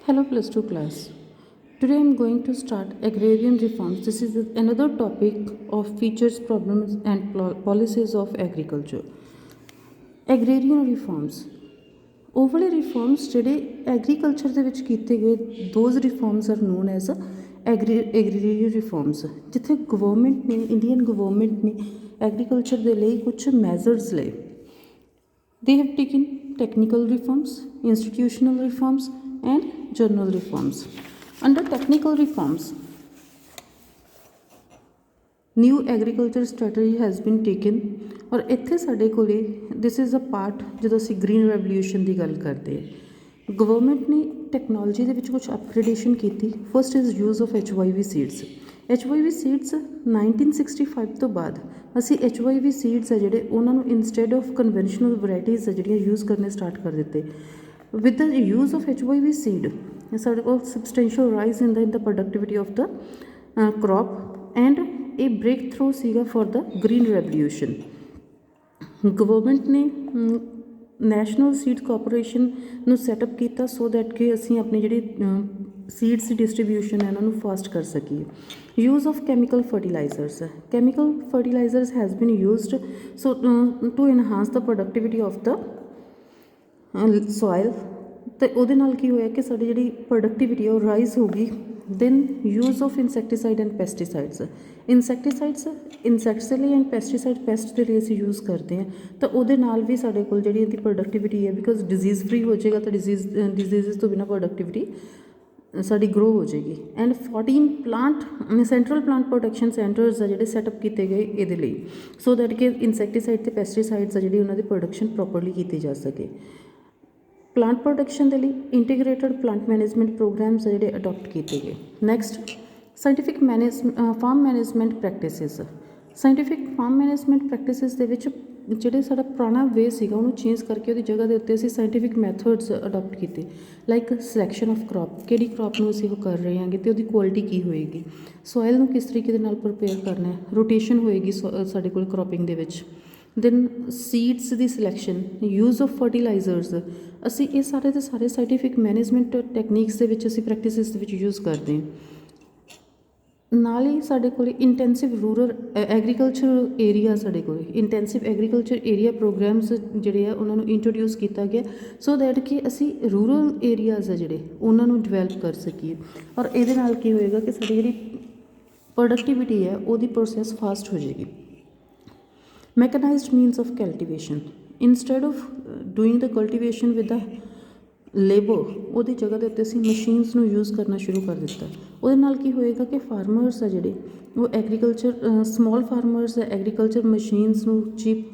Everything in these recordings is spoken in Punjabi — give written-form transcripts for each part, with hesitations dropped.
Hello plus 2 class. Today I am going to start agrarian reforms. This is another topic of features, problems and policies of agriculture. Agrarian reforms. Overlay reforms ਜਿਹੜੇ ਐਗਰੀਕਲਚਰ ਦੇ ਵਿੱਚ ਕੀਤੇ ਗਏ those reforms are known as agrarian reforms, ਜਿੱਥੇ ਗਵਰਨਮੈਂਟ ਨੇ ਇੰਡੀਅਨ ਗਵਰਨਮੈਂਟ ਨੇ ਐਗਰੀਕਲਚਰ ਦੇ ਲਈ ਕੁਝ ਮੈਜ਼ਰਸ ਲਏ. They have taken technical reforms, institutional reforms and general reforms. Under technical reforms, new agriculture strategy has been taken. और ਇੱਥੇ ਸਾਡੇ ਕੋਲੇ this is a part ਜਦੋਂ ਅਸੀਂ green revolution ਦੀ ਗੱਲ ਕਰਦੇ ਹਾਂ. ਗਵਰਨਮੈਂਟ ਨੇ ਟੈਕਨੋਲੋਜੀ ਦੇ ਵਿੱਚ ਕੁਝ ਅਪਗ੍ਰੇਡੇਸ਼ਨ ਕੀਤੀ. First is use of HYV seeds. HYV seeds 1965 ਤੋਂ ਬਾਅਦ ਅਸੀਂ HYV ਸੀਡਸ ਆ ਜਿਹੜੇ ਉਹਨਾਂ ਨੂੰ ਇੰਸਟੈਡ ਆਫ ਕਨਵੈਨਸ਼ਨਲ ਵੈਰਾਈਟੀਜ਼ ਆ ਜਿਹੜੀਆਂ ਯੂਜ਼ ਕਰਨੇ ਸਟਾਰਟ ਕਰ ਦਿੱਤੇ. With the use of HYV seed ਸਾਡੇ ਕੋਲ substantial rise in the productivity of the crop and ਇਹ ਬ੍ਰੇਕ ਥਰੂ ਸੀਗਾ for the green revolution. Government ਨੇ ਨੈਸ਼ਨਲ ਸੀਡ ਕਾਰਪੋਰੇਸ਼ਨ ਨੂੰ ਸੈਟਅਪ ਕੀਤਾ ਸੋ ਦੈਟ ਕਿ ਅਸੀਂ ਆਪਣੀ ਜਿਹੜੀ ਸੀਡਸ ਦੀ ਡਿਸਟਰੀਬਿਊਸ਼ਨ ਹੈ ਇਹਨਾਂ ਨੂੰ ਫਾਸਟ ਕਰ ਸਕੀਏ. Use of chemical fertilisers. Chemical fertilisers has been used so to enhance the productivity of the soil. ਅਤੇ ਉਹਦੇ ਨਾਲ ਕੀ ਹੋਇਆ ਕਿ ਸਾਡੀ ਜਿਹੜੀ ਪ੍ਰੋਡਕਟਿਵਿਟੀ ਹੈ ਉਹ ਰਾਈਜ਼ ਹੋ ਗਈ. Then use of insecticide and pesticides. Insecticides insects ਦੇ ਲਈ ਐਂਡ ਪੈਸਟੀਸਾਈਡ ਪੈਸਟ ਦੇ ਲਈ ਅਸੀਂ ਯੂਜ਼ ਕਰਦੇ ਹਾਂ ਤਾਂ ਉਹਦੇ ਨਾਲ ਵੀ ਸਾਡੇ ਕੋਲ ਜਿਹੜੀ ਇਹਦੀ ਪ੍ਰੋਡਕਟਿਵਿਟੀ ਹੈ ਬਿਕੋਜ਼ ਡਿਜ਼ੀਜ਼ ਫਰੀ ਹੋ ਜਾਏਗਾ ਤਾਂ ਡਿਜ਼ੀਜ਼ ਤੋਂ ਬਿਨਾਂ ਪ੍ਰੋਡਕਟਿਵਿਟੀ ਸਾਡੀ ਗਰੋ ਹੋ ਜਾਏਗੀ. And 14 plant central plant protection centres ਆ ਜਿਹੜੇ ਸੈਟਅਪ ਕੀਤੇ ਗਏ ਇਹਦੇ ਲਈ ਸੋ ਦੈਟ ਕਿ ਇਨਸੈਕਟੀਸਾਈਡ ਅਤੇ ਪੈਸਟੀਸਾਈਡਸ ਆ ਜਿਹੜੀ ਉਹਨਾਂ ਦੀ ਪ੍ਰੋਡਕਸ਼ਨ ਪ੍ਰੋਪਰਲੀ ਕੀਤੀ ਜਾ ਸਕੇ. ਪਲਾਂਟ ਪ੍ਰੋਟੈਕਸ਼ਨ ਦੇ ਲਈ ਇੰਟੀਗ੍ਰੇਟਡ ਪਲਾਂਟ ਮੈਨੇਜਮੈਂਟ ਪ੍ਰੋਗਰਾਮਸ ਜਿਹੜੇ ਅਡੋਪਟ ਕੀਤੇ ਗਏ. Next scientific farm management practices. Scientific farm management practices ਦੇ ਵਿੱਚ ਜਿਹੜੇ ਸਾਡਾ ਪੁਰਾਣਾ ਵੇ ਸੀਗਾ ਉਹਨੂੰ ਚੇਂਜ ਕਰਕੇ ਉਹਦੀ ਜਗ੍ਹਾ ਦੇ ਉੱਤੇ ਅਸੀਂ ਸਾਇੰਟੀਫਿਕ ਮੈਥਡਸ ਅਡੋਪਟ ਕੀਤੇ. ਲਾਈਕ ਸਿਲੈਕਸ਼ਨ ਆਫ ਕ੍ਰੌਪ, ਕਿਹੜੀ ਕ੍ਰੌਪ ਨੂੰ ਅਸੀਂ ਉਹ ਕਰ ਰਹੇ ਹਾਂਗੇ ਅਤੇ ਉਹਦੀ ਕੁਆਲਿਟੀ ਕੀ ਹੋਏਗੀ. ਸੋਇਲ ਨੂੰ ਕਿਸ ਤਰੀਕੇ ਦੇ ਨਾਲ ਪ੍ਰੀਪੇਅਰ ਕਰਨਾ ਹੈ. ਰੋਟੇਸ਼ਨ ਹੋਏਗੀ ਸਾਡੇ ਕੋਲ ਕ੍ਰੌਪਿੰਗ ਦੇ ਵਿੱਚ. Then seeds the selection, use of fertilisers. ਅਸੀਂ ਇਹ ਸਾਰੇ ਦੇ ਸਾਰੇ ਸਾਇੰਟੀਫਿਕ ਮੈਨੇਜਮੈਂਟ ਟੈਕਨੀਕਸ ਦੇ ਵਿੱਚ ਅਸੀਂ ਪ੍ਰੈਕਟਿਸਿਸ ਦੇ ਵਿੱਚ ਯੂਜ਼ ਕਰਦੇ ਹਾਂ. ਨਾਲ ਹੀ ਸਾਡੇ ਕੋਲ ਇੰਟੈਂਸਿਵ ਰੂਰਲ ਐਗਰੀਕਲਚਰ ਏਰੀਆ, ਸਾਡੇ ਕੋਲ ਇੰਟੈਂਸਿਵ ਐਗਰੀਕਲਚਰ ਏਰੀਆ ਪ੍ਰੋਗਰਾਮਸ ਜਿਹੜੇ ਆ ਉਹਨਾਂ ਨੂੰ ਇੰਟਰੋਡਿਊਸ ਕੀਤਾ ਗਿਆ ਸੋ ਦੈਟ ਕਿ ਅਸੀਂ ਰੂਰਲ ਏਰੀਆਜ਼ ਆ ਜਿਹੜੇ ਉਹਨਾਂ ਨੂੰ ਡਿਵੈਲਪ ਕਰ ਸਕੀਏ. ਔਰ ਇਹਦੇ ਨਾਲ ਕੀ ਹੋਏਗਾ ਕਿ ਸਾਡੀ ਜਿਹੜੀ ਪ੍ਰੋਡਕਟਿਵਿਟੀ ਹੈ ਉਹਦੀ ਪ੍ਰੋਸੈਸ ਫਾਸਟ ਹੋ ਜਾਏਗੀ. Mechanised means of cultivation. Instead of doing the cultivation with the labour ਉਹਦੀ ਜਗ੍ਹਾ ਦੇ ਉੱਤੇ ਅਸੀਂ ਮਸ਼ੀਨਸ ਨੂੰ ਯੂਜ਼ ਕਰਨਾ ਸ਼ੁਰੂ ਕਰ ਦਿੱਤਾ. ਉਹਦੇ ਨਾਲ ਕੀ ਹੋਏਗਾ ਕਿ ਫਾਰਮਰਸ ਆ ਜਿਹੜੇ ਉਹ agriculture small farmers agriculture machines ਨੂੰ ਚੀਪ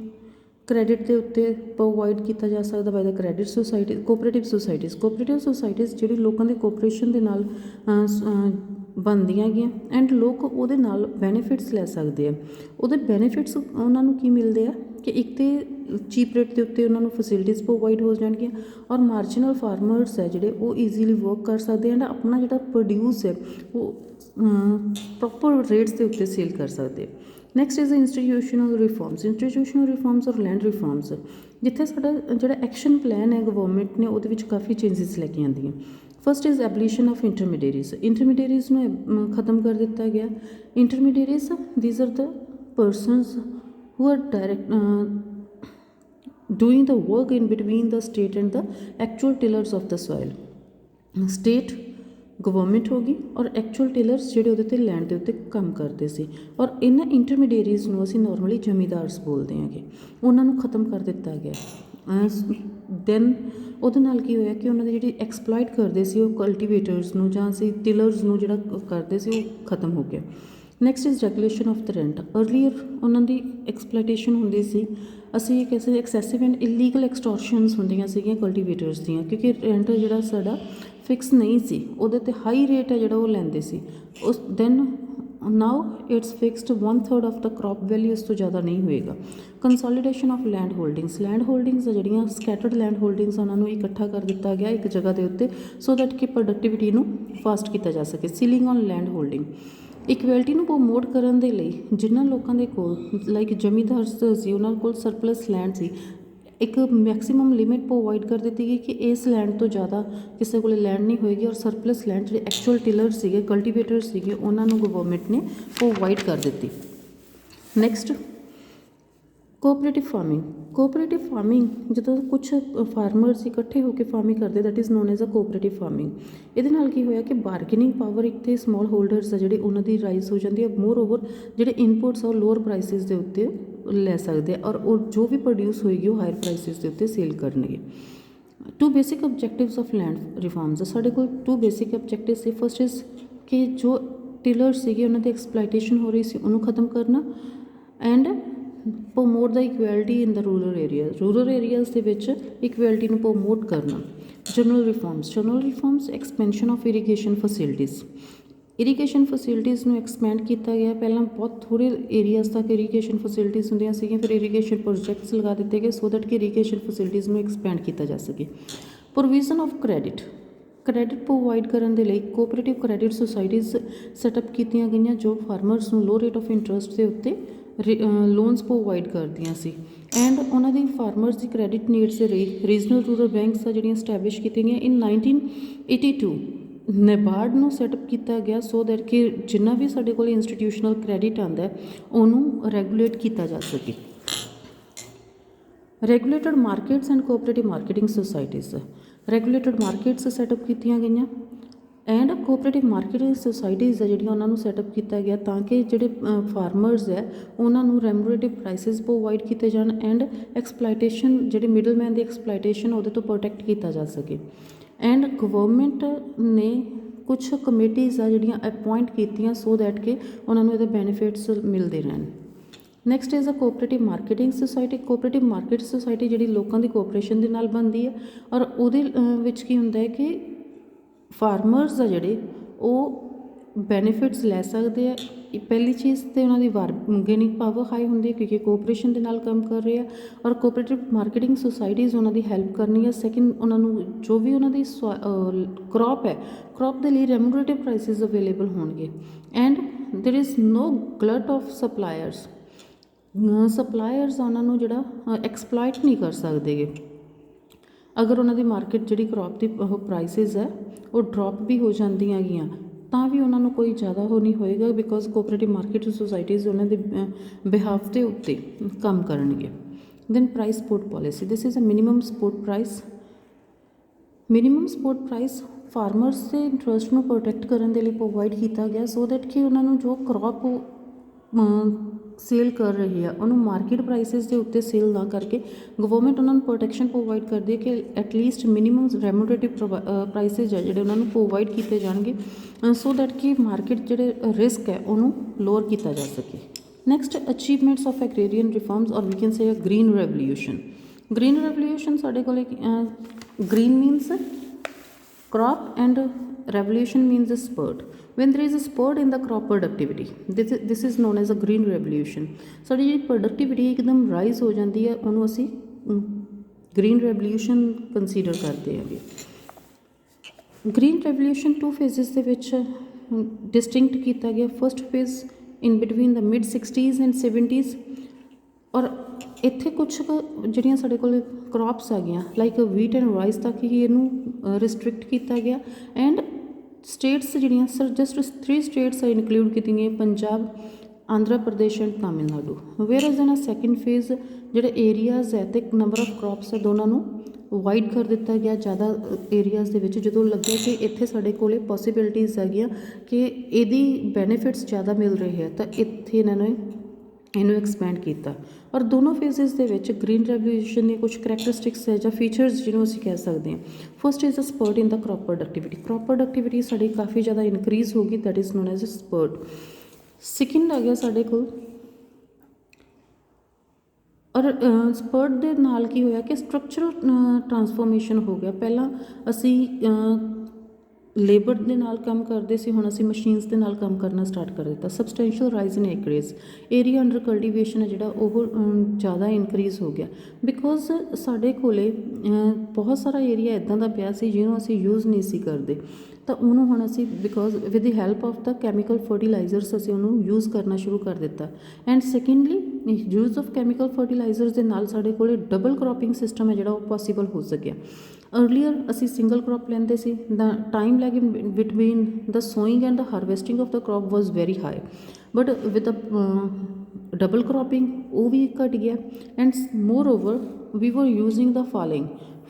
ਕ੍ਰੈਡਿਟ ਦੇ ਉੱਤੇ ਪ੍ਰੋਵਾਈਡ ਕੀਤਾ ਜਾ ਸਕਦਾ ਬਾਏ ਦ credit society cooperative societies. Cooperative societies ਜਿਹੜੀ ਲੋਕਾਂ ਦੇ ਕੋਆਪਰੇਸ਼ਨ ਦੇ ਨਾਲ ਬਣਦੀਆਂ ਗਈਆਂ ਐਂਡ ਲੋਕ ਉਹਦੇ ਨਾਲ ਬੈਨੀਫਿਟਸ ਲੈ ਸਕਦੇ ਆ. ਉਹਦੇ ਬੈਨੀਫਿਟਸ ਉਹਨਾਂ ਨੂੰ ਕੀ ਮਿਲਦੇ ਆ ਕਿ ਇੱਕ ਤਾਂ ਚੀਪ ਰੇਟ ਦੇ ਉੱਤੇ ਉਹਨਾਂ ਨੂੰ ਫੈਸਿਲਿਟੀਜ਼ ਪ੍ਰੋਵਾਈਡ ਹੋ ਜਾਣਗੀਆਂ ਔਰ ਮਾਰਜਨਲ ਫਾਰਮਰਸ ਹੈ ਜਿਹੜੇ ਉਹ ਈਜ਼ੀਲੀ ਵਰਕ ਕਰ ਸਕਦੇ ਐਂਡ ਆਪਣਾ ਜਿਹੜਾ ਪ੍ਰੋਡਿਊਸ ਹੈ ਉਹ ਪ੍ਰੋਪਰ ਰੇਟਸ ਦੇ ਉੱਤੇ ਸੇਲ ਕਰ ਸਕਦੇ. Next is institutional reforms. Institutional reforms ਔਰ ਲੈਂਡ ਰਿਫਾਰਮਸ, ਜਿੱਥੇ ਸਾਡਾ ਜਿਹੜਾ ਐਕਸ਼ਨ ਪਲਾਨ ਹੈ ਗਵਰਨਮੈਂਟ ਨੇ ਉਹਦੇ ਵਿੱਚ ਕਾਫੀ ਚੇਂਜਿਸ ਲੈ ਕੇ ਆਉਂਦੀਆਂ. First is abolition of intermediaries. Intermediaries ਨੂੰ ਖਤਮ ਕਰ ਦਿੱਤਾ ਗਿਆ. Intermediaries these are the persons who are doing the work in between the state and the actual tillers of the soil. state government ਹੋ ਗਈ ਔਰ ਐਕਚੁਅਲ ਟੇਲਰਸ ਜਿਹੜੇ ਉਹਦੇ 'ਤੇ ਲੈਂਡ ਦੇ ਉੱਤੇ ਕੰਮ ਕਰਦੇ ਸੀ ਔਰ ਇਹਨਾਂ ਇੰਟਰਮੀਡੀਏਰੀਜ਼ ਨੂੰ ਅਸੀਂ ਨੋਰਮਲੀ ਜ਼ਮੀਂਦਾਰਸ ਬੋਲਦੇ ਹੈਗੇ, ਉਹਨਾਂ ਨੂੰ ਖਤਮ ਕਰ ਦਿੱਤਾ ਗਿਆ. ਦੈਨ ਉਹਦੇ ਨਾਲ ਕੀ ਹੋਇਆ ਕਿ ਉਹਨਾਂ ਦੀ ਜਿਹੜੀ ਐਕਸਪਲੋਇਟ ਕਰਦੇ ਸੀ ਉਹ ਕਲਟੀਵੇਟਰਸ ਨੂੰ ਜਾਂ ਅਸੀਂ ਟਿਲਰਸ ਨੂੰ ਜਿਹੜਾ ਕਰਦੇ ਸੀ ਉਹ ਖਤਮ ਹੋ ਗਿਆ. Next is regulation of the rent. Earlier ਉਹਨਾਂ ਦੀ ਐਕਸਪਲੋਇਟੇਸ਼ਨ ਹੁੰਦੀ ਸੀ, ਅਸੀਂ ਕਿਸੇ ਐਕਸੈਸਿਵ ਐਂਡ ਇਲੀਗਲ ਐਕਸਟੋਰਸ਼ਨਸ ਹੁੰਦੀਆਂ ਸੀਗੀਆਂ ਕਲਟੀਵੇਟਰਸ ਦੀਆਂ ਕਿਉਂਕਿ ਰੈਂਟ ਜਿਹੜਾ ਸਾਡਾ ਫਿਕਸ ਨਹੀਂ ਸੀ, ਉਹਦੇ 'ਤੇ ਹਾਈ ਰੇਟ ਹੈ ਜਿਹੜਾ ਉਹ ਲੈਂਦੇ ਸੀ. ਉਸ then now it's fixed 1/3 of the crop value, ਇਸ ਤੋਂ ਜ਼ਿਆਦਾ ਨਹੀਂ ਹੋਏਗਾ. Consolidation of land holdings. Land holdings ਆ ਜਿਹੜੀਆਂ ਸਕੈਟਰਡ ਲੈਂਡ ਹੋਲਡਿੰਗਸ ਉਹਨਾਂ ਨੂੰ ਇਕੱਠਾ ਕਰ ਦਿੱਤਾ ਗਿਆ ਇੱਕ ਜਗ੍ਹਾ ਦੇ ਉੱਤੇ ਸੋ ਦੈਟ ਕਿ ਪ੍ਰੋਡਕਟਿਵਿਟੀ ਨੂੰ ਫਾਸਟ ਕੀਤਾ ਜਾ ਸਕੇ. Ceiling on land holding. Equality ਨੂੰ ਪ੍ਰਮੋਟ ਕਰਨ ਦੇ ਲਈ ਜਿਨ੍ਹਾਂ ਲੋਕਾਂ ਦੇ ਕੋਲ ਲਾਈਕ ਜ਼ਮੀਂਦਾਰ ਸੀ ਉਹਨਾਂ ਕੋਲ ਸਰਪਲਸ ਲੈਂਡ ਸੀ ਇੱਕ ਮੈਕਸੀਮਮ ਲਿਮਿਟ ਪ੍ਰੋਵਾਈਡ ਕਰ ਦਿੱਤੀ ਗਈ ਕਿ ਇਸ ਲੈਂਡ ਤੋਂ ਜ਼ਿਆਦਾ ਕਿਸੇ ਕੋਲ ਲੈਂਡ ਨਹੀਂ ਹੋਏਗੀ, ਔਰ ਸਰਪਲਸ ਲੈਂਡ ਜਿਹੜੇ ਐਕਚੁਅਲ ਟਿਲਰ ਸੀਗੇ, ਕਲਟੀਵੇਟਰ ਸੀਗੇ, ਉਹਨਾਂ ਨੂੰ ਗਵਰਨਮੈਂਟ ਨੇ ਪ੍ਰੋਵਾਈਡ ਕਰ ਦਿੱਤੀ। Next cooperative farming. Cooperative farming ਜਦੋਂ ਕੁਛ ਫਾਰਮਰਸ ਇਕੱਠੇ ਹੋ ਕੇ ਫਾਰਮਿੰਗ ਕਰਦੇ, that is known as a cooperative farming. ਇਹਦੇ ਨਾਲ ਕੀ ਹੋਇਆ ਕਿ ਬਾਰਗੇਨਿੰਗ ਪਾਵਰ ਇੱਕ ਤੇ ਸਮਾਲ ਹੋਲਡਰਸ ਆ ਜਿਹੜੇ ਉਹਨਾਂ ਦੀ ਰਾਈਜ਼ ਹੋ ਜਾਂਦੀ ਹੈ। ਮੋਰ ਓਵਰ ਜਿਹੜੇ ਇਨਪੁਟਸ ਆ ਉਹ ਲੋਅਰ ਪ੍ਰਾਈਸਿਸ ਦੇ ਉੱਤੇ ਲੈ ਸਕਦੇ ਆ, ਔਰ ਉਹ ਜੋ ਵੀ ਪ੍ਰੋਡਿਊਸ ਹੋਏਗੀ ਉਹ ਹਾਇਰ ਪ੍ਰਾਈਸਿਸ ਦੇ ਉੱਤੇ ਸੇਲ ਕਰਨਗੇ। Two basic objectives of land reforms. ਸਾਡੇ ਕੋਲ ਟੂ ਬੇਸਿਕ ਆਬਜੈਕਟਿਵ ਸੀ। ਫਸਟ ਇਜ਼ ਕਿ ਜੋ ਟਿਲਰ ਸੀਗੇ ਉਹਨਾਂ ਦੀ ਐਕਸਪਲਾਈਟੇਸ਼ਨ ਹੋ ਰਹੀ ਸੀ ਉਹਨੂੰ ਖਤਮ ਕਰਨਾ, and promote the equality in the rural area. Rural areas ਦੇ ਵਿੱਚ ਇਕੁਐਲਿਟੀ ਨੂੰ ਪ੍ਰਮੋਟ ਕਰਨਾ। General reforms. General reforms expansion of irrigation facilities. Irrigation facilities ਨੂੰ ਐਕਸਪੈਂਡ ਕੀਤਾ ਗਿਆ। ਪਹਿਲਾਂ ਬਹੁਤ ਥੋੜ੍ਹੇ ਏਰੀਆਜ਼ ਤੱਕ ਇਰੀਗੇਸ਼ਨ ਫੈਸਿਲਿਟੀਜ਼ ਹੁੰਦੀਆਂ ਸੀਗੀਆਂ, ਫਿਰ ਇਰੀਗੇਸ਼ਨ ਪ੍ਰੋਜੈਕਟਸ ਲਗਾ ਦਿੱਤੇ ਗਏ ਸੋ ਦੈਟ ਕਿ ਇਰੀਗੇਸ਼ਨ ਫੈਸਿਲਿਟੀਜ਼ ਨੂੰ ਐਕਸਪੈਂਡ ਕੀਤਾ ਜਾ ਸਕੇ। Provision of credit. Credit provide ਕਰਨ ਦੇ ਲਈ ਕੋਆਪਰੇਟਿਵ ਕ੍ਰੈਡਿਟ ਸੁਸਾਇਟੀਜ਼ ਸੈਟਅਪ ਕੀਤੀਆਂ ਗਈਆਂ ਜੋ ਫਾਰਮਰਸ ਨੂੰ ਲੋ ਰੇਟ ਆਫ ਇੰਟਰਸਟ ਦੇ ਉੱਤੇ ਲੋਨਸ ਪ੍ਰੋਵਾਈਡ ਕਰਦੀਆਂ ਸੀ, ਐਂਡ ਉਹਨਾਂ ਦੀ ਫਾਰਮਰਸ ਦੀ ਕ੍ਰੈਡਿਟ ਨੀਡਸ ਦੇ ਲਈ ਰੀਜਨਲ ਰੂਰਲ ਬੈਂਕਸ ਆ ਜਿਹੜੀਆਂ ਸਟੈਬਲਿਸ਼ ਕੀਤੀਆਂ ਗਈਆਂ। ਇਨ 1982 ਨਬਾਰਡ ਨੂੰ ਸੈਟਅਪ ਕੀਤਾ ਗਿਆ ਸੋ ਦੈਟ ਕਿ ਜਿੰਨਾ ਵੀ ਸਾਡੇ ਕੋਲ ਇੰਸਟੀਟਿਊਸ਼ਨਲ ਕ੍ਰੈਡਿਟ ਆਉਂਦਾ ਉਹਨੂੰ ਰੈਗੂਲੇਟ ਕੀਤਾ ਜਾ ਸਕੇ। Regulated markets and cooperative marketing societies. Regulated markets setup ਕੀਤੀਆਂ ਗਈਆਂ, ਐਂਡ ਕੋਆਪਰੇਟਿਵ ਮਾਰਕੀਟਿੰਗ ਸੁਸਾਇਟੀਜ਼ ਆ ਜਿਹੜੀਆਂ ਉਹਨਾਂ ਨੂੰ ਸੈਟਅਪ ਕੀਤਾ ਗਿਆ ਤਾਂ ਕਿ ਜਿਹੜੇ ਫਾਰਮਰਸ ਹੈ ਉਹਨਾਂ ਨੂੰ ਰੈਮੂਨਰੇਟਿਵ ਪ੍ਰਾਈਸਿਸ ਪ੍ਰੋਵਾਈਡ ਕੀਤੇ ਜਾਣ, ਐਂਡ ਐਕਸਪਲਾਈਟੇਸ਼ਨ ਜਿਹੜੇ ਮਿਡਲਮੈਨ ਦੀ ਐਕਸਪਲਾਈਟੇਸ਼ਨ ਉਹਦੇ ਤੋਂ ਪ੍ਰੋਟੈਕਟ ਕੀਤਾ ਜਾ ਸਕੇ। ਐਂਡ ਗਵਰਨਮੈਂਟ ਨੇ ਕੁਛ ਕਮੇਟੀਜ਼ ਆ ਜਿਹੜੀਆਂ ਅਪੁਆਇੰਟ ਕੀਤੀਆਂ ਸੋ ਦੈਟ ਕਿ ਉਹਨਾਂ ਨੂੰ ਇਹਦੇ ਬੈਨੀਫਿਟਸ ਮਿਲਦੇ ਰਹਿਣ। Next is a cooperative marketing society. Cooperative market society ਜਿਹੜੀ ਲੋਕਾਂ ਦੀ ਕੋਆਪਰੇਸ਼ਨ ਦੇ ਨਾਲ ਬਣਦੀ ਹੈ, ਔਰ ਉਹਦੇ ਵਿੱਚ ਕੀ ਹੁੰਦਾ ਹੈ ਕਿ ਫਾਰਮਰਸ ਆ ਜਿਹੜੇ ਉਹ ਬੈਨੀਫਿਟਸ ਲੈ ਸਕਦੇ ਆ। ਪਹਿਲੀ ਚੀਜ਼ ਤਾਂ ਉਹਨਾਂ ਦੀ ਬਾਰਗੇਨਿੰਗ ਪਾਵਰ ਹਾਈ ਹੁੰਦੀ ਹੈ ਕਿਉਂਕਿ ਕੋਆਪਰੇਸ਼ਨ ਦੇ ਨਾਲ ਕੰਮ ਕਰ ਰਹੇ ਆ, ਔਰ ਕੋਆਪਰੇਟਿਵ ਮਾਰਕੀਟਿੰਗ ਸੁਸਾਇਟੀਜ਼ ਉਹਨਾਂ ਦੀ ਹੈਲਪ ਕਰਨੀ ਹੈ। ਸੈਕਿੰਡ, ਉਹਨਾਂ ਨੂੰ ਜੋ ਵੀ ਉਹਨਾਂ ਦੀ ਕ੍ਰੌਪ ਹੈ, ਕ੍ਰੌਪ ਦੇ ਲਈ ਰੈਮੂਨਰੇਟਿਵ ਪ੍ਰਾਈਸਿਸ ਅਵੇਲੇਬਲ ਹੋਣਗੇ, and there is no glut of suppliers. Suppliers ਉਹਨਾਂ ਨੂੰ ਜਿਹੜਾ ਐਕਸਪਲਾਇਟ ਨਹੀਂ ਕਰ ਸਕਦੇਗੇ। ਅਗਰ ਉਹਨਾਂ ਦੀ ਮਾਰਕੀਟ ਜਿਹੜੀ ਕ੍ਰੌਪ ਦੀ ਉਹ ਪ੍ਰਾਈਸਿਸ ਹੈ ਉਹ ਡਰੋਪ ਵੀ ਹੋ ਜਾਂਦੀਆਂ ਗੀਆਂ ਤਾਂ ਵੀ ਉਹਨਾਂ ਨੂੰ ਕੋਈ ਜ਼ਿਆਦਾ ਉਹ ਨਹੀਂ ਹੋਏਗਾ, ਬਿਕੋਜ਼ ਕੋਆਪਰੇਟਿਵ ਮਾਰਕੀਟ ਸੁਸਾਇਟੀਜ਼ ਉਹਨਾਂ ਦੇ ਬਿਹਾਫ ਦੇ ਉੱਤੇ ਕੰਮ ਕਰਨਗੇ। Then price support policy. This is a minimum support price. Minimum support price farmers ਦੇ ਇੰਟਰਸਟ ਨੂੰ ਪ੍ਰੋਟੈਕਟ ਕਰਨ ਦੇ ਲਈ ਪ੍ਰੋਵਾਈਡ ਕੀਤਾ ਗਿਆ ਸੋ ਦੈਟ ਕਿ ਉਹਨਾਂ ਨੂੰ ਜੋ ਕ੍ਰੌਪ ਸੇਲ ਕਰ ਰਹੇ ਆ ਉਹਨੂੰ ਮਾਰਕੀਟ ਪ੍ਰਾਈਸਿਸ ਦੇ ਉੱਤੇ ਸੇਲ ਨਾ ਕਰਕੇ ਗਵਰਨਮੈਂਟ ਉਹਨਾਂ ਨੂੰ ਪ੍ਰੋਟੈਕਸ਼ਨ ਪ੍ਰੋਵਾਈਡ ਕਰਦੀ ਹੈ ਕਿ ਐਟਲੀਸਟ ਮਿਨੀਮਮ ਰੈਮੂਨਰੇਟਿਵ ਪ੍ਰਾਈਸਿਸ ਹੈ ਜਿਹੜੇ ਉਹਨਾਂ ਨੂੰ ਪ੍ਰੋਵਾਈਡ ਕੀਤੇ ਜਾਣਗੇ ਸੋ ਦੈਟ ਕਿ ਮਾਰਕੀਟ ਜਿਹੜੇ ਰਿਸਕ ਹੈ ਉਹਨੂੰ ਲੋਅਰ ਕੀਤਾ ਜਾ ਸਕੇ। Next achievements of agrarian reforms, or we can say green revolution. Green revolution ਸਾਡੇ ਕੋਲ green means crop and revolution means a spurt. When there is a spurt in the crop productivity, this is known as a green revolution. ਸਾਡੀ ਜਿਹੜੀ ਪ੍ਰੋਡਕਟਿਵਿਟੀ ਇੱਕਦਮ ਰਾਈਜ਼ ਹੋ ਜਾਂਦੀ ਹੈ ਉਹਨੂੰ ਅਸੀਂ ਗ੍ਰੀਨ ਰੈਵੋਲਿਊਸ਼ਨ ਕੰਸੀਡਰ ਕਰਦੇ ਹੈਗੇ। ਗ੍ਰੀਨ ਰੈਵੋਲਿਊਸ਼ਨ 2 ਫੇਜ਼ਸ ਦੇ ਵਿੱਚ ਡਿਸਟਿੰਕਟ ਕੀਤਾ ਗਿਆ। First phase in between the mid 60s and 70s, ਔਰ ਇੱਥੇ ਕੁਛ ਜਿਹੜੀਆਂ ਸਾਡੇ ਕੋਲ ਕ੍ਰੌਪਸ ਆ ਗਈਆਂ ਲਾਈਕ ਵੀਟ ਐਂਡ ਰਾਈਸ ਤੱਕ ਹੀ ਇਹਨੂੰ ਰਿਸਟ੍ਰਿਕਟ ਕੀਤਾ ਗਿਆ, ਐਂਡ ਸਟੇਟਸ ਜਿਹੜੀਆਂ ਜਸਟ 3 ਸਟੇਟਸ ਆ ਇਨਕਲੂਡ ਕੀਤੀਆਂ ਗਈਆਂ, Punjab, Andhra Pradesh and Tamil Nadu. Where is in a second phase ਜਿਹੜੇ ਏਰੀਆਜ਼ ਹੈ ਅਤੇ ਨੰਬਰ ਆਫ ਕ੍ਰੌਪਸ ਹੈ ਦੋਨਾਂ ਨੂੰ ਵਾਈਡ ਕਰ ਦਿੱਤਾ ਗਿਆ ਜ਼ਿਆਦਾ ਏਰੀਆਜ਼ ਦੇ ਵਿੱਚ, ਜਦੋਂ ਲੱਗਿਆ ਕਿ ਇੱਥੇ ਸਾਡੇ ਕੋਲ ਪੋਸੀਬਿਲਿਟੀਜ਼ ਹੈਗੀਆਂ ਕਿ ਇਹਦੀ ਬੈਨੀਫਿਟਸ ਜ਼ਿਆਦਾ ਮਿਲ ਰਹੇ ਹੈ ਤਾਂ ਇੱਥੇ ਇਹਨਾਂ ਨੇ ਇਹਨੂੰ ਐਕਸਪੈਂਡ ਕੀਤਾ। ਔਰ ਦੋਨੋਂ ਫੇਜ਼ਸ ਦੇ ਵਿੱਚ ਗ੍ਰੀਨ ਰੈਵੋਲਿਊਸ਼ਨ ਦੀਆਂ ਕੁਛ ਕਰੈਕਟਰਿਸਟਿਕਸ ਹੈ ਜਾਂ ਫੀਚਰਸ ਜਿਹਨੂੰ ਅਸੀਂ ਕਹਿ ਸਕਦੇ ਹਾਂ। First is a spurt in the crop productivity. Crop productivity ਸਾਡੀ ਕਾਫੀ ਜ਼ਿਆਦਾ ਇਨਕਰੀਜ਼ ਹੋ ਗਈ, that is known as a spurt. Second ਆ ਗਿਆ ਸਾਡੇ ਕੋਲ, ਔਰ ਸਪਰਟ ਦੇ ਨਾਲ ਕੀ ਹੋਇਆ ਕਿ ਸਟਰਕਚਰਲ ਟਰਾਂਸਫੋਰਮੇਸ਼ਨ ਹੋ ਗਿਆ। ਪਹਿਲਾਂ ਅਸੀਂ ਲੇਬਰ ਦੇ ਨਾਲ ਕੰਮ ਕਰਦੇ ਸੀ, ਹੁਣ ਅਸੀਂ ਮਸ਼ੀਨਸ ਦੇ ਨਾਲ ਕੰਮ ਕਰਨਾ ਸਟਾਰਟ ਕਰ ਦਿੱਤਾ। ਸਬਸਟੈਂਸ਼ੀਅਲ ਰਾਈਜ਼ ਇਨ ਏਕਰੇਜ, ਏਰੀਆ ਅੰਡਰ ਕਲਟੀਵੇਸ਼ਨ ਹੈ ਜਿਹੜਾ ਉਹ ਜ਼ਿਆਦਾ ਇਨਕਰੀਜ਼ ਹੋ ਗਿਆ, ਬਿਕੋਜ਼ ਸਾਡੇ ਕੋਲ ਬਹੁਤ ਸਾਰਾ ਏਰੀਆ ਇੱਦਾਂ ਦਾ ਪਿਆ ਸੀ ਜਿਹਨੂੰ ਅਸੀਂ ਯੂਜ਼ ਨਹੀਂ ਸੀ ਕਰਦੇ। ਤਾਂ ਉਹਨੂੰ ਹੁਣ ਅਸੀਂ because with the help of the chemical fertilisers ਅਸੀਂ ਉਹਨੂੰ ਯੂਜ਼ ਕਰਨਾ ਸ਼ੁਰੂ ਕਰ ਦਿੱਤਾ। And secondly use of chemical fertilisers ਦੇ ਨਾਲ ਸਾਡੇ ਕੋਲ ਡਬਲ ਕ੍ਰੋਪਿੰਗ ਸਿਸਟਮ ਹੈ ਜਿਹੜਾ ਉਹ ਪੋਸੀਬਲ ਹੋ ਸਕਿਆ। ਅਰਲੀਅਰ ਅਸੀਂ ਸਿੰਗਲ ਕ੍ਰੋਪ ਲੈਂਦੇ ਸੀ, the time lag in between the sowing and the harvesting of the crop was very high, but with double cropping ਉਹ ਵੀ ਘਟ ਗਿਆ। ਐਂਡ ਮੋਰ ਓਵਰ ਵੀ ਵਰ ਯੂਜ਼ਿੰਗ ਦਾ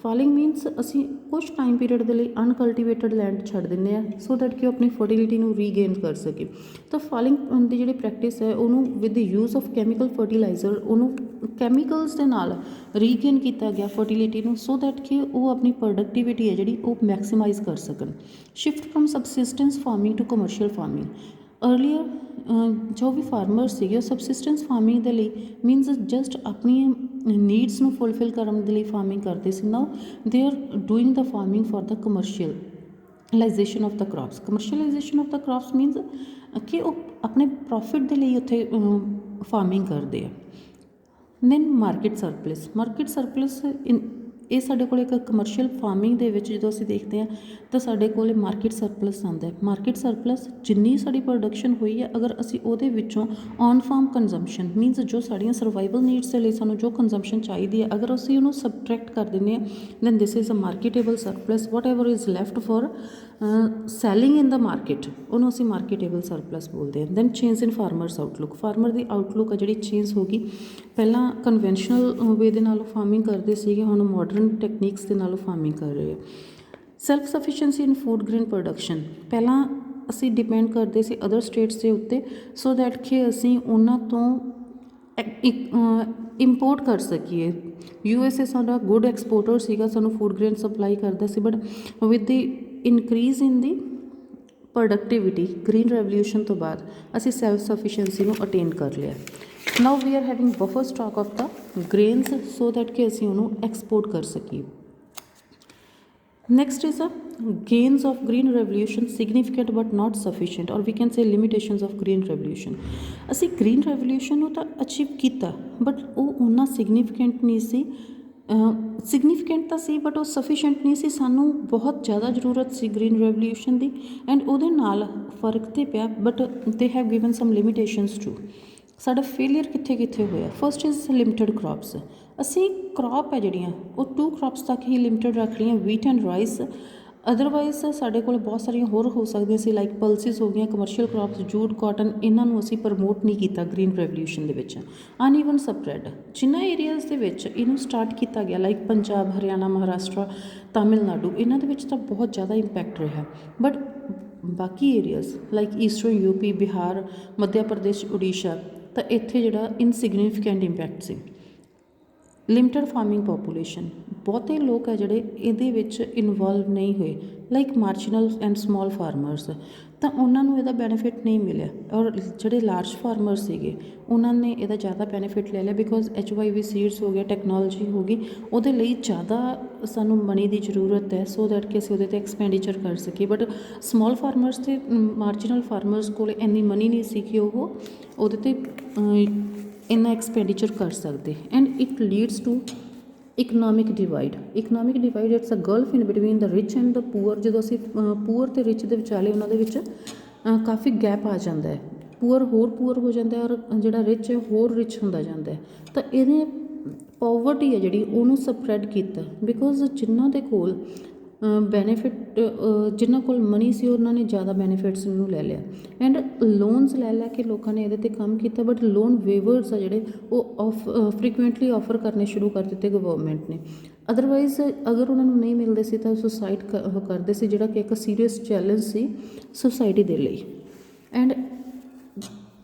ਫਾਲਿੰਗ ਮੀਨਸ ਅਸੀਂ ਕੁਛ ਟਾਈਮ ਪੀਰੀਅਡ ਦੇ ਲਈ ਅਨਕਲਟੀਵੇਟਡ ਲੈਂਡ ਛੱਡ ਦਿੰਦੇ ਹਾਂ ਸੋ ਦੈਟ ਕਿ ਉਹ ਆਪਣੀ ਫਰਟੀਲਿਟੀ ਨੂੰ ਰੀਗੇਨ ਕਰ ਸਕੇ। ਤਾਂ ਫਾਲਿੰਗ ਦੀ ਜਿਹੜੀ ਪ੍ਰੈਕਟਿਸ ਹੈ ਉਹਨੂੰ with the use of chemical fertiliser ਉਹਨੂੰ ਕੈਮੀਕਲਸ ਦੇ ਨਾਲ ਰੀਗੇਨ ਕੀਤਾ ਗਿਆ ਫਰਟੀਲਿਟੀ ਨੂੰ, ਸੋ ਦੈਟ ਕਿ ਉਹ ਆਪਣੀ ਪ੍ਰੋਡਕਟੀਵਿਟੀ ਹੈ ਜਿਹੜੀ ਉਹ ਮੈਕਸੀਮਾਈਜ਼ ਕਰ ਸਕਣ। Shift from subsistence farming to commercial farming. Earlier ਜੋ ਵੀ ਫਾਰਮਰਸ ਸੀਗੇ ਉਹ ਸਬਸਿਸਟੈਂਸ ਫਾਰਮਿੰਗ ਦੇ ਲਈ ਮੀਨਸ ਜਸਟ ਆਪਣੀ ਨੀਡਸ ਨੂੰ ਫੁਲਫਿਲ ਕਰਨ ਦੇ ਲਈ ਫਾਰਮਿੰਗ ਕਰਦੇ ਸੀ। Now they are doing the farming for the commercialisation of the crops. Commercialisation of the crops means ਕਿ ਉਹ ਆਪਣੇ ਪ੍ਰੋਫਿਟ ਦੇ ਲਈ ਉੱਥੇ ਫਾਰਮਿੰਗ ਕਰਦੇ ਆ। ਦੈਨ ਮਾਰਕੀਟ ਸਰਪਲਸ ਇਹ ਸਾਡੇ ਕੋਲ ਇੱਕ ਕਮਰਸ਼ੀਅਲ ਫਾਰਮਿੰਗ ਦੇ ਵਿੱਚ ਜਦੋਂ ਅਸੀਂ ਦੇਖਦੇ ਹਾਂ ਤਾਂ ਸਾਡੇ ਕੋਲ ਮਾਰਕੀਟ ਸਰਪਲਸ ਆਉਂਦਾ ਹੈ। ਮਾਰਕੀਟ ਸਰਪਲਸ ਜਿੰਨੀ ਸਾਡੀ ਪ੍ਰੋਡਕਸ਼ਨ ਹੋਈ ਹੈ ਅਗਰ ਅਸੀਂ ਉਹਦੇ ਵਿੱਚੋਂ ਔਨ ਫਾਰਮ ਕੰਜ਼ੰਪਸ਼ਨ ਮੀਨਸ ਜੋ ਸਾਡੀਆਂ ਸਰਵਾਈਵਲ ਨੀਡਸ ਦੇ ਲਈ ਸਾਨੂੰ ਜੋ ਕੰਜ਼ੰਪਸ਼ਨ ਚਾਹੀਦੀ ਹੈ ਅਗਰ ਅਸੀਂ ਉਹਨੂੰ ਸਬਟਰੈਕਟ ਕਰ ਦਿੰਦੇ ਹਾਂ then this is a marketable surplus. Whatever is left for selling in the market ਉਹਨੂੰ ਅਸੀਂ ਮਾਰਕੀਟੇਬਲ ਸਰਪਲਸ ਬੋਲਦੇ ਹਾਂ। Then change in farmers outlook. Farmer ਦੀ ਆਊਟਲੁੱਕ ਆ ਜਿਹੜੀ ਚੇਂਜ ਹੋ ਗਈ। ਪਹਿਲਾਂ ਕਨਵੈਨਸ਼ਨਲ ਵੇ ਦੇ ਨਾਲ ਫਾਰਮਿੰਗ ਕਰਦੇ ਸੀਗੇ, ਹੁਣ ਮਾਡਰਨ ਟੈਕਨੀਕਸ ਦੇ ਨਾਲ ਫਾਰਮਿੰਗ ਕਰ ਰਹੇ ਆ। Self sufficiency in food grain production. ਪਹਿਲਾਂ ਅਸੀਂ ਡਿਪੈਂਡ ਕਰਦੇ ਸੀ ਅਦਰ ਸਟੇਟਸ ਦੇ ਉੱਤੇ ਸੋ ਦੈਟ ਕਿ ਅਸੀਂ ਉਹਨਾਂ ਤੋਂ ਇੰਪੋਰਟ ਕਰ ਸਕੀਏ। USA ਸਾਡਾ ਗੁੱਡ ਐਕਸਪੋਰਟਰ ਸੀਗਾ, ਸਾਨੂੰ ਫੂਡ ਗ੍ਰੇਨ ਸਪਲਾਈ ਕਰਦਾ ਸੀ, but with the increase in the productivity green revolution ਤੋਂ ਬਾਅਦ ਅਸੀਂ ਸੈਲਫ ਸਫੀਸ਼ੀਐਂਸੀ ਨੂੰ ਅਟੇਨ ਕਰ ਲਿਆ। Now we are having buffer stock of the grains so that ਕਿ ਅਸੀਂ ਉਹਨੂੰ ਐਕਸਪੋਰਟ ਕਰ ਸਕੀਏ। Next is a gains of green revolution significant but not sufficient or we can say limitations of green revolution। ਅਸੀਂ green revolution ਨੂੰ ਤਾਂ ਅਚੀਵ ਕੀਤਾ ਬਟ ਉਹ ਉਨਾ ਸਿਗਨੀਫਿਕੈਂਟ ਨਹੀਂ ਸੀ। ਸਿਗਨੀਫਿਕੈਂਟ ਤਾਂ ਸੀ ਬਟ ਉਹ ਸਫੀਸ਼ੀਐਂਟ ਨਹੀਂ ਸੀ। ਸਾਨੂੰ ਬਹੁਤ ਜ਼ਿਆਦਾ ਜ਼ਰੂਰਤ ਸੀ ਗ੍ਰੀਨ ਰੈਵੋਲਿਊਸ਼ਨ ਦੀ ਐਂਡ ਉਹਦੇ ਨਾਲ ਫਰਕ ਤਾਂ ਪਿਆ but they have given some limitations too. ਸਾਡਾ ਫੇਲੀਅਰ ਕਿੱਥੇ ਕਿੱਥੇ ਹੋਇਆ? First is limited crops. ਅਸੀਂ ਕ੍ਰੌਪ ਹੈ ਜਿਹੜੀਆਂ ਉਹ 2 ਕ੍ਰੌਪਸ ਤੱਕ ਹੀ ਲਿਮਿਟਡ ਰੱਖ ਲਈਆਂ, ਵੀਟ ਐਂਡ ਰਾਈਸ। ਅਦਰਵਾਈਜ਼ ਸਾਡੇ ਕੋਲ ਬਹੁਤ ਸਾਰੀਆਂ ਹੋਰ ਹੋ ਸਕਦੀਆਂ ਸੀ ਲਾਈਕ ਪਲਸਿਸ ਹੋ ਗਈਆਂ, ਕਮਰਸ਼ੀਅਲ ਕ੍ਰੌਪਸ, ਜੂਟ, ਕਾਟਨ, ਇਹਨਾਂ ਨੂੰ ਅਸੀਂ ਪ੍ਰਮੋਟ ਨਹੀਂ ਕੀਤਾ ਗ੍ਰੀਨ ਰੈਵੋਲਿਊਸ਼ਨ ਦੇ ਵਿੱਚ। ਅਨਈਵਨ ਸਪਰੈਡ ਜਿਨ੍ਹਾਂ ਏਰੀਆਜ਼ ਦੇ ਵਿੱਚ ਇਹਨੂੰ ਸਟਾਰਟ ਕੀਤਾ ਗਿਆ ਲਾਈਕ ਪੰਜਾਬ, ਹਰਿਆਣਾ, ਮਹਾਰਾਸ਼ਟਰ, ਤਾਮਿਲਨਾਡੂ, ਇਹਨਾਂ ਦੇ ਵਿੱਚ ਤਾਂ ਬਹੁਤ ਜ਼ਿਆਦਾ ਇੰਪੈਕਟ ਰਿਹਾ ਬਟ ਬਾਕੀ areas like eastern UP, Bihar, Madhya Pradesh, Odisha ਤਾਂ ਇੱਥੇ ਜਿਹੜਾ ਇਨਸਿਗਨੀਫਿਕੈਂਟ ਇੰਪੈਕਟ ਸੀ। ਲਿਮਿਟਡ ਫਾਰਮਿੰਗ ਪਾਪੂਲੇਸ਼ਨ, ਬਹੁਤੇ ਲੋਕ ਹੈ ਜਿਹੜੇ ਇਹਦੇ ਵਿੱਚ ਇਨਵੋਲਵ ਨਹੀਂ ਹੋਏ like marginal and small farmers, ਤਾਂ ਉਹਨਾਂ ਨੂੰ ਇਹਦਾ ਬੈਨੀਫਿਟ ਨਹੀਂ ਮਿਲਿਆ ਔਰ ਜਿਹੜੇ ਲਾਰਜ ਫਾਰਮਰ ਸੀਗੇ ਉਹਨਾਂ ਨੇ ਇਹਦਾ ਜ਼ਿਆਦਾ ਬੈਨੀਫਿਟ ਲੈ ਲਿਆ ਬਿਕੋਜ਼ HYV ਸੀਡਸ ਹੋ ਗਿਆ, ਟੈਕਨੋਲੋਜੀ ਹੋ ਗਈ, ਉਹਦੇ ਲਈ ਜ਼ਿਆਦਾ ਸਾਨੂੰ ਮਨੀ ਦੀ ਜ਼ਰੂਰਤ ਹੈ ਸੋ ਦੈਟ ਕਿ ਅਸੀਂ ਉਹਦੇ 'ਤੇ ਐਕਸਪੈਂਡੀਚਰ ਕਰ ਸਕੀਏ। ਬਟ ਸਮੋਲ ਫਾਰਮਰਸ ਅਤੇ ਮਾਰਜਨਲ ਫਾਰਮਰਸ ਕੋਲ ਇੰਨੀ ਮਨੀ ਨਹੀਂ ਸੀ ਕਿ ਉਹ ਉਹਦੇ 'ਤੇ ਇੰਨਾ ਐਕਸਪੈਂਡੀਚਰ ਕਰ ਸਕਦੇ and it leads to economic divide it's a gulf in between the rich and the poor. ਜਦੋਂ ਅਸੀਂ ਪੂਅਰ ਅਤੇ ਰਿਚ ਦੇ ਵਿਚਾਲੇ ਉਹਨਾਂ ਦੇ ਵਿੱਚ ਕਾਫੀ ਗੈਪ ਆ ਜਾਂਦਾ ਹੈ, ਪੂਅਰ ਹੋਰ ਪੂਅਰ ਹੋ ਜਾਂਦਾ ਔਰ ਜਿਹੜਾ ਰਿਚ ਹੈ ਹੋਰ ਰਿਚ ਹੁੰਦਾ ਜਾਂਦਾ ਹੈ। ਤਾਂ ਇਹਦੇ ਪੋਵਰਟੀ ਹੈ ਜਿਹੜੀ ਉਹਨੂੰ ਸਪਰੈਡ ਕੀਤਾ ਬਿਕੋਜ਼ ਜਿਨ੍ਹਾਂ ਦੇ ਕੋਲ ਬੈਨੀਫਿਟ ਜਿਨ੍ਹਾਂ ਕੋਲ ਮਨੀ ਸੀ ਉਹਨਾਂ ਨੇ ਜ਼ਿਆਦਾ ਬੈਨੀਫਿਟਸ ਨੂੰ ਲੈ ਲਿਆ ਐਂਡ ਲੋਨਸ ਲੈ ਕੇ ਲੋਕਾਂ ਨੇ ਇਹਦੇ 'ਤੇ ਕੰਮ ਕੀਤਾ ਬਟ ਲੋਨ ਵੇਵਰਸ ਆ ਜਿਹੜੇ ਉਹ ਫ੍ਰੀਕੁਐਂਟਲੀ ਆਫਰ ਕਰਨੇ ਸ਼ੁਰੂ ਕਰ ਦਿੱਤੇ ਗਵਰਨਮੈਂਟ ਨੇ। ਅਦਰਵਾਈਜ਼ ਅਗਰ ਉਹਨਾਂ ਨੂੰ ਨਹੀਂ ਮਿਲਦੇ ਸੀ ਤਾਂ ਸੁਸਾਈਡ ਕਰਦੇ ਸੀ ਜਿਹੜਾ ਕਿ ਇੱਕ ਸੀਰੀਅਸ ਚੈਲੰਜ ਸੀ ਸੋਸਾਇਟੀ ਦੇ ਲਈ। And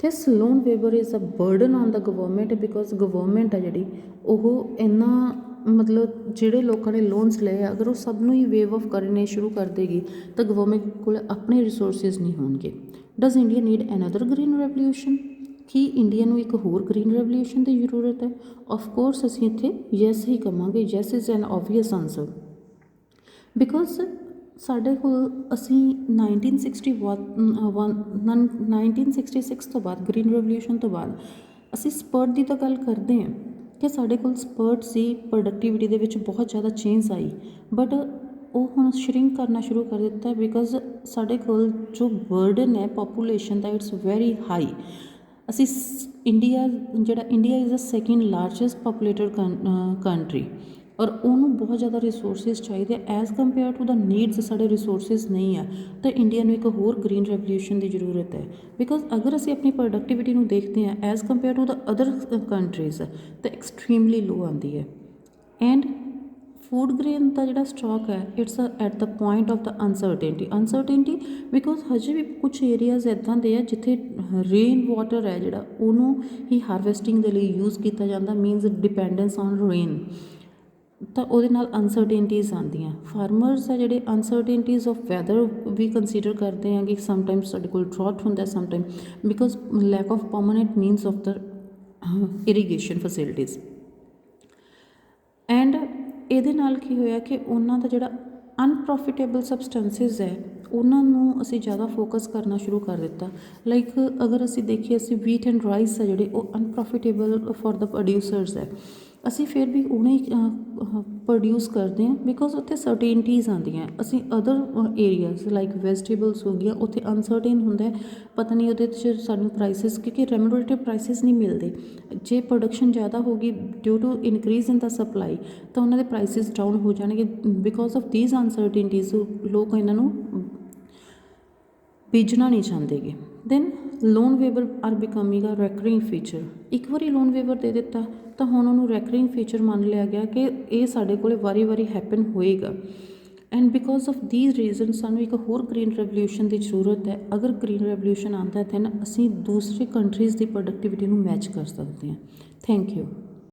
this loan waiver is a burden on the government because government ਆ ਜਿਹੜੀ ਉਹ ਇੰਨਾ ਮਤਲਬ ਜਿਹੜੇ ਲੋਕਾਂ ਨੇ ਲੋਨਸ ਲਏ ਆ ਅਗਰ ਉਹ ਸਭ ਨੂੰ ਹੀ ਵੇਵ ਆਫ ਕਰਨੇ ਸ਼ੁਰੂ ਕਰ ਦੇਗੀ ਤਾਂ ਗਵਰਨਮੈਂਟ ਕੋਲ ਆਪਣੇ ਰਿਸੋਰਸਿਸ ਨਹੀਂ ਹੋਣਗੇ। Does India need another green revolution? Ki India ਨੂੰ ਇੱਕ ਹੋਰ ਗ੍ਰੀਨ ਰੈਵੋਲਿਊਸ਼ਨ ਦੀ ਜ਼ਰੂਰਤ ਹੈ? ਆਫਕੋਰਸ ਅਸੀਂ ਇੱਥੇ ਯੈਸ ਹੀ ਕਵਾਂਗੇ। Yes is an obvious answer because ਸਾਡੇ ਕੋਲ ਅਸੀਂ 1966 ਤੋਂ ਬਾਅਦ ਗ੍ਰੀਨ ਰੈਵੋਲਿਊਸ਼ਨ ਤੋਂ ਬਾਅਦ ਅਸੀਂ ਸਪਰਟ ਦੀ ਤਾਂ ਗੱਲ ਕਰਦੇ ਹਾਂ ਕਿ ਸਾਡੇ ਕੋਲ ਸਪਰਟ ਸੀ, ਪ੍ਰੋਡਕਟੀਵਿਟੀ ਦੇ ਵਿੱਚ ਬਹੁਤ ਜ਼ਿਆਦਾ ਚੇਂਜ ਆਈ ਬਟ ਉਹ ਹੁਣ ਸ਼ਰਿੰਕ ਕਰਨਾ ਸ਼ੁਰੂ ਕਰ ਦਿੱਤਾ ਬਿਕਾਜ਼ ਸਾਡੇ ਕੋਲ ਜੋ ਬਰਡਨ ਹੈ ਪਾਪੂਲੇਸ਼ਨ ਦਾ ਇਟਸ ਵੈਰੀ ਹਾਈ। ਅਸੀਂ India is the second largest populated country ਔਰ ਉਹਨੂੰ ਬਹੁਤ ਜ਼ਿਆਦਾ ਰਿਸੋਰਸਿਸ ਚਾਹੀਦੇ as compare to the needs ਸਾਡੇ ਰਿਸੋਰਸਿਸ ਨਹੀਂ ਆ। ਤਾਂ ਇੰਡੀਆ ਨੂੰ ਇੱਕ ਹੋਰ ਗ੍ਰੀਨ ਰੈਵੋਲਿਊਸ਼ਨ ਦੀ ਜ਼ਰੂਰਤ ਹੈ ਬਿਕਾਜ਼ ਅਗਰ ਅਸੀਂ ਆਪਣੀ ਪ੍ਰੋਡਕਟੀਵਿਟੀ ਨੂੰ ਦੇਖਦੇ ਹਾਂ as compare to the other countries ਤਾਂ ਐਕਸਟ੍ਰੀਮਲੀ ਲੋ ਆਉਂਦੀ ਹੈ। ਐਂਡ ਫੂਡ ਗ੍ਰੇਨ ਦਾ ਜਿਹੜਾ ਸਟਾਕ ਹੈ it's at the point of the uncertainty because ਹਜੇ ਵੀ ਕੁਛ ਏਰੀਆਜ਼ ਇੱਦਾਂ ਦੇ ਆ ਜਿੱਥੇ ਰੇਨ ਵਾਟਰ ਹੈ ਜਿਹੜਾ ਉਹਨੂੰ ਹੀ ਹਾਰਵੈਸਟਿੰਗ ਦੇ ਲਈ ਯੂਜ਼ ਕੀਤਾ ਜਾਂਦਾ ਮੀਨਸ ਡਿਪੈਂਡੈਂਸ ਔਨ ਰੇਨ। ਤਾਂ ਉਹਦੇ ਨਾਲ ਅਨਸਰਟੇਨਟੀਜ਼ ਆਉਂਦੀਆਂ। ਫਾਰਮਰਸ ਆ ਜਿਹੜੇ ਅਨਸਰਟੇਨਟੀਜ਼ ਆਫ ਵੈਦਰ ਵੀ ਕੰਸੀਡਰ ਕਰਦੇ ਹਾਂ ਕਿ ਸਮਟਾਈਮਸ ਸਾਡੇ ਕੋਲ ਡਰੌਟ ਹੁੰਦਾ sometime because lack of permanent means of the irrigation facilities. And ਇਹਦੇ ਨਾਲ ਕੀ ਹੋਇਆ ਕਿ ਉਹਨਾਂ ਦਾ ਜਿਹੜਾ ਅਨਪ੍ਰੋਫਿਟੇਬਲ ਸਬਸਟੈਂਸਿਸ ਹੈ ਉਹਨਾਂ ਨੂੰ ਅਸੀਂ ਜ਼ਿਆਦਾ ਫੋਕਸ ਕਰਨਾ ਸ਼ੁਰੂ ਕਰ ਦਿੱਤਾ। ਲਾਈਕ ਅਗਰ ਅਸੀਂ ਦੇਖੀਏ ਅਸੀਂ ਵੀਟ ਐਂਡ ਰਾਈਸ ਹੈ ਜਿਹੜੇ ਉਹ ਅਨਪ੍ਰੋਫਿਟੇਬਲ ਫॉर ਦ ਪ੍ਰੋਡਿਊਸਰਸ ਹੈ ਅਸੀਂ ਫਿਰ ਵੀ ਉਹਨੇ ਪ੍ਰੋਡਿਊਸ ਕਰਦੇ ਹਾਂ ਬਿਕਾਜ਼ ਉੱਥੇ ਸਰਟੇਨਟੀਜ਼ ਆਉਂਦੀਆਂ। ਅਸੀਂ ਅਦਰ ਏਰੀਆਜ਼ ਲਾਈਕ ਵੈਜੀਟੇਬਲਸ ਹੋ ਗਈਆਂ ਉੱਥੇ ਅਨਸਰਟੇਨ ਹੁੰਦਾ ਪਤਾ ਨਹੀਂ ਉਹਦੇ 'ਚ ਸਾਨੂੰ ਪ੍ਰਾਈਸਿਸ ਕਿਉਂਕਿ ਰੈਮੂਨਰੇਟਿਵ ਪ੍ਰਾਈਸਿਸ ਨਹੀਂ ਮਿਲਦੇ। ਜੇ ਪ੍ਰੋਡਕਸ਼ਨ ਜ਼ਿਆਦਾ ਹੋ ਗਈ due to increase in the supply ਤਾਂ ਉਹਨਾਂ ਦੇ ਪ੍ਰਾਈਸਿਸ ਡਾਊਨ ਹੋ ਜਾਣਗੇ ਬਿਕਾਜ਼ ਆਫ ਦੀਜ਼ ਅਨਸਰਟੇਨਟੀਜ਼ ਲੋਕ ਇਹਨਾਂ ਨੂੰ ਬੀਜਣਾ ਨਹੀਂ ਚਾਹੁੰਦੇ ਗੇ। Then loan waiver are becoming a recurring feature. ਇੱਕ ਵਾਰੀ ਲੋਨ ਵੇਵਰ ਦੇ ਦਿੱਤਾ ਤਾਂ ਹੁਣ ਉਹਨੂੰ ਰੈਕਰਿੰਗ ਫੀਚਰ ਮੰਨ ਲਿਆ ਗਿਆ ਕਿ ਇਹ ਸਾਡੇ ਕੋਲ ਵਾਰੀ ਹੈਪਨ ਹੋਏਗਾ। And because of these reason ਸਾਨੂੰ ਇੱਕ ਹੋਰ ਗ੍ਰੀਨ ਰੈਵੋਲਿਊਸ਼ਨ ਦੀ ਜ਼ਰੂਰਤ ਹੈ। ਅਗਰ ਗ੍ਰੀਨ ਰੈਵੋਲਿਊਸ਼ਨ ਆਉਂਦਾ ਹੈ ਦੈਨ ਅਸੀਂ ਦੂਸਰੇ ਕੰਟਰੀਜ਼ ਦੀ ਪ੍ਰੋਡਕਟੀਵਿਟੀ ਨੂੰ ਮੈਚ ਕਰ ਸਕਦੇ ਹਾਂ। Thank you.